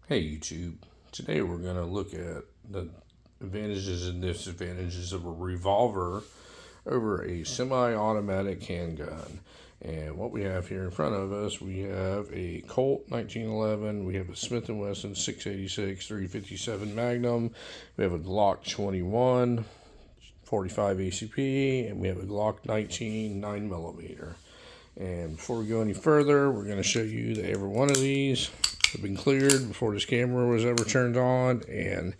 Hey YouTube, today we're going to look at the advantages and disadvantages of a revolver over a semi-automatic handgun. And what we have here in front of us, we have a Colt 1911, we have a Smith and Wesson 686 357 Magnum, we have a Glock 21 45 ACP, and we have a Glock 19 9mm. And before we go any further, we're going to show you that every one of these have been cleared before this camera was ever turned on, and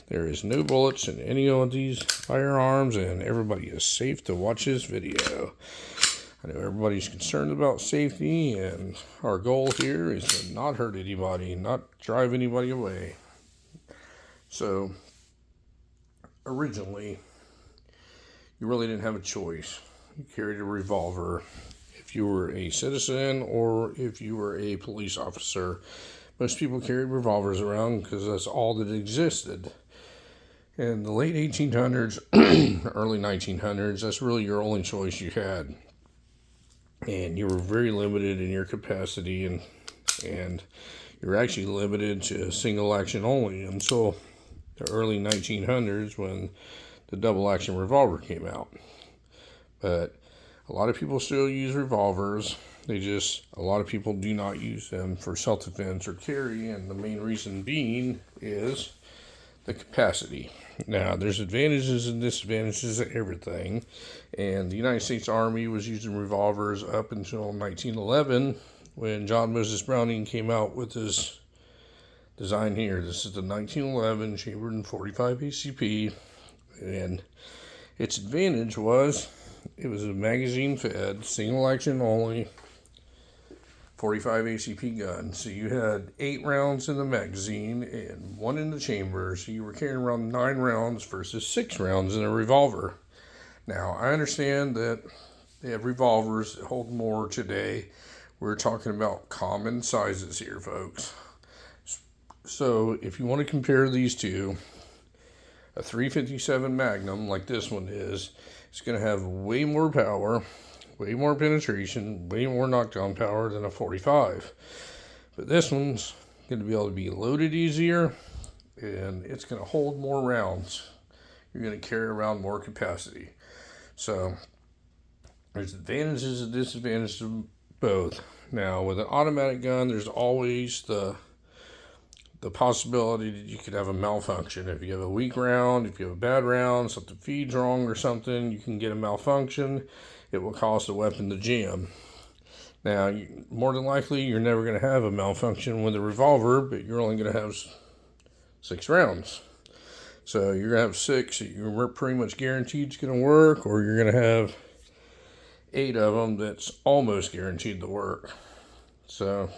there is no bullets in any of these firearms, and everybody is safe to watch this video. I know everybody's concerned about safety, and our goal here is to not hurt anybody, not drive anybody away. So originally, you really didn't have a choice. You carried a revolver if you were a citizen or if you were a police officer. Most people carried revolvers around because that's all that existed. In the late 1800s, early 1900s, that's really your only choice you had. And you were very limited in your capacity, and you were actually limited to single action only until the early 1900s when the double action revolver came out. But a lot of people still use revolvers. A lot of people do not use them for self-defense or carry, and the main reason being is the capacity. Now, there's advantages and disadvantages to everything, and the United States Army was using revolvers up until 1911 when John Moses Browning came out with this design here. This is the 1911 chambered in 45 ACP, and its advantage was it was a magazine fed, single action only, 45 ACP gun. So you had 8 rounds in the magazine and 1 in the chamber. So you were carrying around 9 rounds versus 6 rounds in a revolver. Now, I understand that they have revolvers that hold more today. We're talking about common sizes here, folks. So if you want to compare these two, a 357 Magnum like this one is, it's going to have way more power, way more penetration, way more knockdown power than a 45. But this one's going to be able to be loaded easier, and it's going to hold more rounds. You're going to carry around more capacity. So there's advantages and disadvantages of both. Now, with an automatic gun, there's always the possibility that you could have a malfunction. If you have a weak round, if you have a bad round, something feeds wrong or something, you can get a malfunction. It will cause the weapon to jam. Now, more than likely, you're never going to have a malfunction with a revolver, but you're only going to have 6 rounds. So you're going to have 6 that you're pretty much guaranteed it's going to work, or you're going to have 8 of them that's almost guaranteed to work. So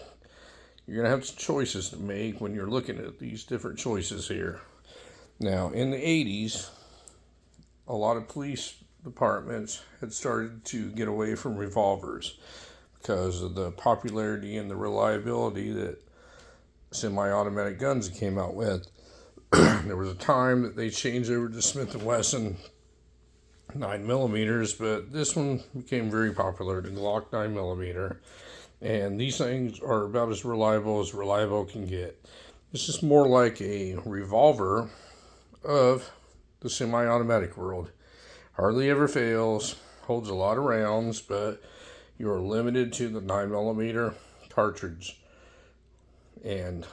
you're going to have some choices to make when you're looking at these different choices here. Now, in the 80s, a lot of police departments had started to get away from revolvers because of the popularity and the reliability that semi-automatic guns came out with. There was a time that they changed over to Smith and Wesson 9mm, but this one became very popular, the Glock 9mm. And these things are about as reliable can get. This is more like a revolver of the semi-automatic world. Hardly ever fails, holds a lot of rounds, but you're limited to the 9mm cartridge. And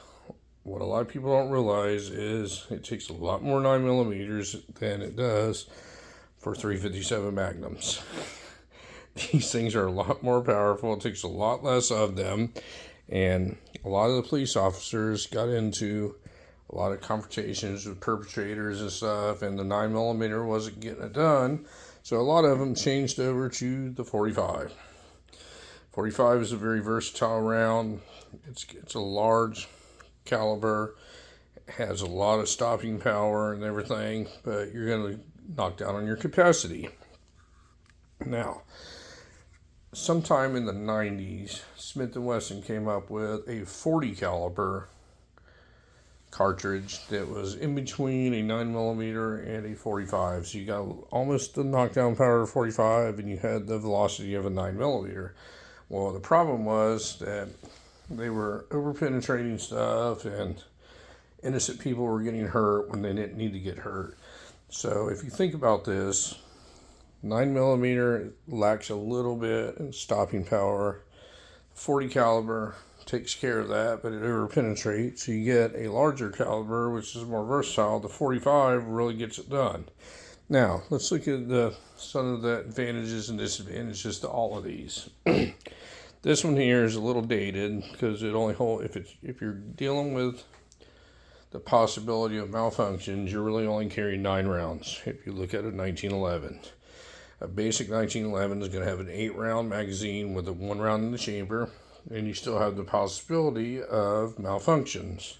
what a lot of people don't realize is it takes a lot more 9mm than it does for 357 Magnums. These things are a lot more powerful. It takes a lot less of them. And a lot of the police officers got into a lot of confrontations with perpetrators and stuff, and the 9mm wasn't getting it done. So a lot of them changed over to the 45. 45 is a very versatile round. It's a large caliber. It has a lot of stopping power and everything, but you're going to knock down on your capacity. Now, sometime in the 90s, Smith and Wesson came up with a 40 caliber cartridge that was in between a 9mm and a 45. So you got almost the knockdown power of 45, and you had the velocity of a 9mm. Well, the problem was that they were over penetrating stuff, and innocent people were getting hurt when they didn't need to get hurt. So if you think about this, 9mm lacks a little bit in stopping power. 40 caliber takes care of that, but it over penetrates. So you get a larger caliber, which is more versatile. The 45 really gets it done. Now let's look at some of the advantages and disadvantages to all of these. This one here is a little dated because it only holds, if you're dealing with the possibility of malfunctions, you're really only carrying 9 rounds. If you look at a 1911. A basic 1911 is going to have an 8-round magazine with a 1 round in the chamber, and you still have the possibility of malfunctions.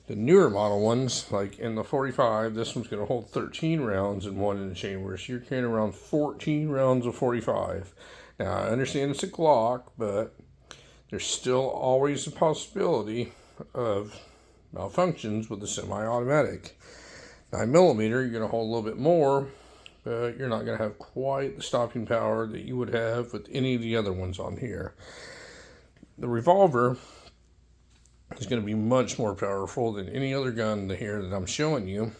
The newer model ones, like in the 45, this one's going to hold 13 rounds and 1 in the chamber, so you're carrying around 14 rounds of 45. Now, I understand it's a Glock, but there's still always a possibility of malfunctions with the semi-automatic. 9mm, you're going to hold a little bit more, but you're not going to have quite the stopping power that you would have with any of the other ones on here. The Revolver is going to be much more powerful than any other gun here that I'm showing you,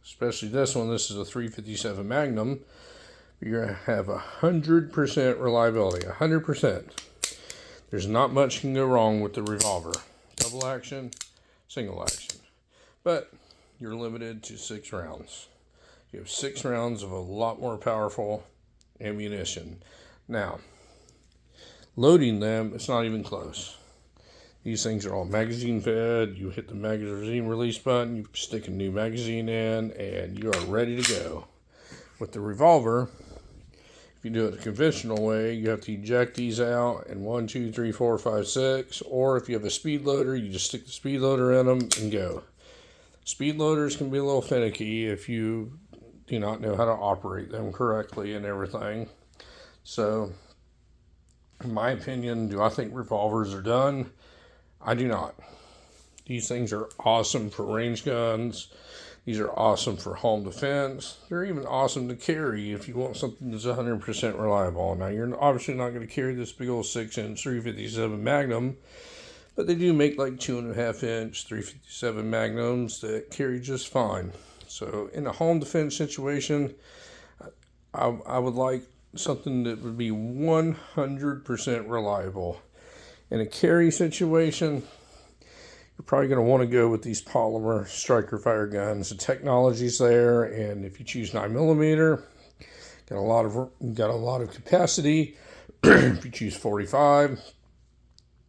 especially this one. This is a 357 Magnum. You're going to have 100% reliability, 100%. There's not much can go wrong with the Revolver. Double action, single action. But you're limited to 6 rounds. You have 6 rounds of a lot more powerful ammunition. Now, loading them, it's not even close. These things are all magazine fed. You hit the magazine release button, you stick a new magazine in, and you are ready to go. With the Revolver, if you do it the conventional way, you have to eject these out in 1, 2, 3, 4, 5, 6. Or if you have a speed loader, you just stick the speed loader in them and go. Speed loaders can be a little finicky if you do not know how to operate them correctly and everything. So, in my opinion, do I think revolvers are done? I do not. These things are awesome for range guns. These are awesome for home defense. They're even awesome to carry if you want something that's 100% reliable. Now, you're obviously not going to carry this big old 6-inch 357 Magnum, but they do make like 2.5-inch 357 Magnums that carry just fine. So in a home defense situation, I would like something that would be 100% reliable. In a carry situation, you're probably going to want to go with these polymer striker fire guns. The technology's there, and if you choose 9mm, got a lot of capacity. If you choose 45,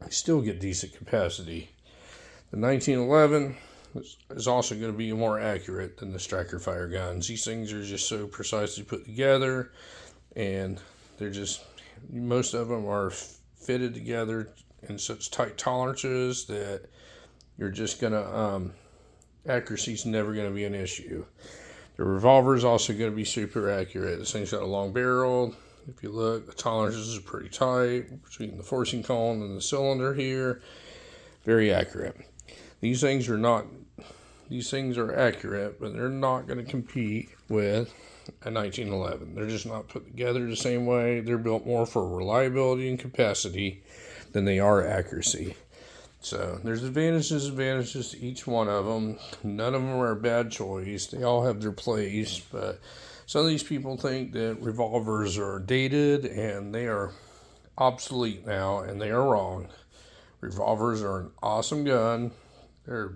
you still get decent capacity. The 1911 is also going to be more accurate than the striker fire guns. These things are just so precisely put together, and they're just, most of them are fitted together in such tight tolerances that you're just going to, accuracy's never going to be an issue. The Revolver is also going to be super accurate. This thing's got a long barrel. If you look, the tolerances are pretty tight between the forcing cone and the cylinder here. Very accurate. These things are accurate, but they're not going to compete with a 1911. They're just not put together the same way. They're built more for reliability and capacity than they are accuracy. So there's advantages to each one of them. None of them are a bad choice. They all have their place, but some of these people think that revolvers are dated and they are obsolete now, and they are wrong. Revolvers are an awesome gun. They're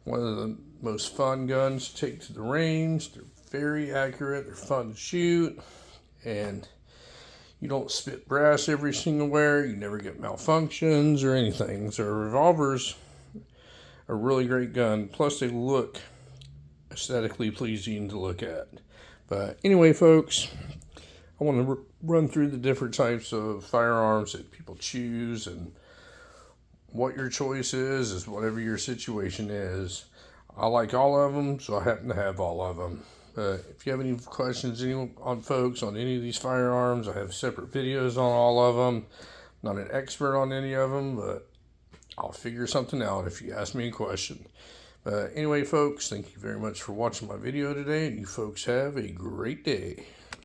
one of the most fun guns to take to the range. They're very accurate. They're fun to shoot, and you don't spit brass every single where. You never get malfunctions or anything. So revolvers are a really great gun. Plus, they look aesthetically pleasing to look at. But anyway, folks, I want to run through the different types of firearms that people choose, and what your choice is whatever your situation is. I like all of them, so I happen to have all of them. If you have any questions on any of these firearms, I have separate videos on all of them. I'm not an expert on any of them, but I'll figure something out if you ask me a question. But anyway, folks, thank you very much for watching my video today, and you folks have a great day.